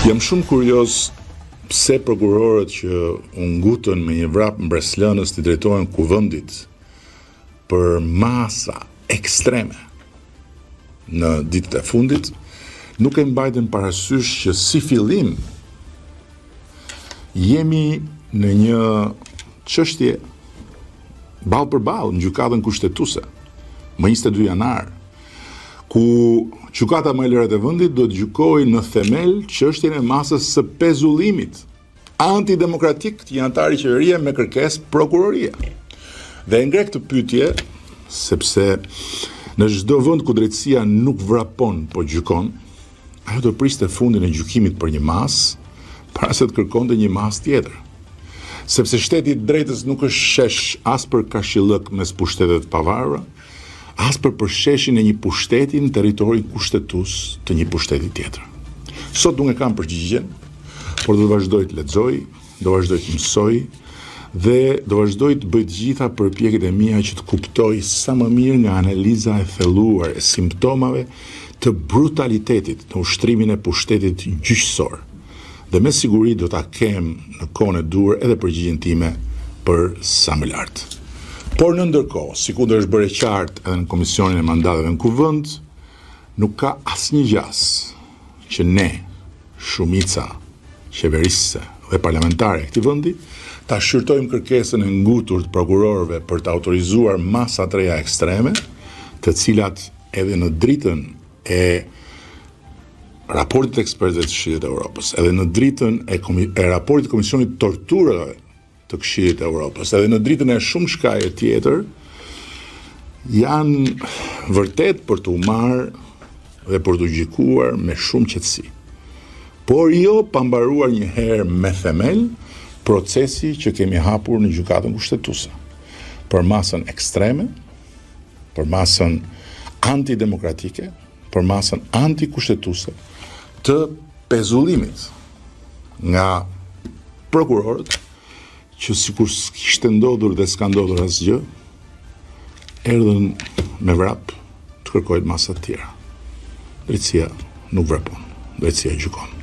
Jam shumë kurioz pse prokurorët që u ngutën me një vrap mbreslënës të drejtohen kuvendit për masa ekstreme në ditët e fundit, nuk e mbajtën parasysh që si fillim jemi në një çështje ballë për ballë në gjykatën kushtetuese më 22 janar, ku gjykata më e lartë e vendit do të gjykojë në themel çështjen e masës së pezullimit antidemokratik të një anëtari qeverie me kërkesë prokurorie. Dhe ngre këtë pyetje sepse në çdo vend ku drejtësia nuk vrapon po gjykon, ajo do priste fundin e gjykimit për një masë para se të kërkonte një masë tjetër. Sepse shteti i drejtës nuk është shesh as për kashillëk mes pushtetet të pavarura, as për përsheshin e një pushteti në territorin kushtetues të një pushteti tjetër. Sot nuk e kam përgjigjen, por do vazhdoj të lexoj, do vazhdoj të mësoj dhe do vazhdoj të bëj të gjitha përpjekjet e mia që të kuptoj sa më mirë nga analiza e thelluar e simptomave të brutalitetit në ushtrimin e pushtetit gjyqësor. Dhe me siguri do ta kem në kohën e duhur edhe përgjigjen time për sa më lart. Por në ndërkohë, sikur është bërë qartë edhe në komisionin e mandateve në kuvend, nuk ka asnjë gjas që ne, shumica qeverisëse dhe parlamentare e këtij vendi, ta shqyrtojmë kërkesën e ngutur të prokurorëve për të autorizuar masa të reja ekstreme, të cilat edhe në dritën e raportit të ekspertëve të Këshillit të Evropës, edhe në dritën e raportit të Komisionit të Torturave të Këshillit të Evropës, edhe në dritën e shumë shkaje tjetër, janë vërtet për të marrë dhe për të gjykuar me shumë qetësi. Por jo pa mbaruar një herë me themel procesi që kemi hapur në gjykatën kushtetuese për masën ekstreme, për masën antidemokratike, për masën antikushtetuese të pezullimit nga prokurorët që sikur s'kishte ndodhur dhe s'ka ndodhur asgjë, erdhën me vrap të kërkojnë masa të tjera. Drejtësia nuk vrapon, drejtësia gjykon.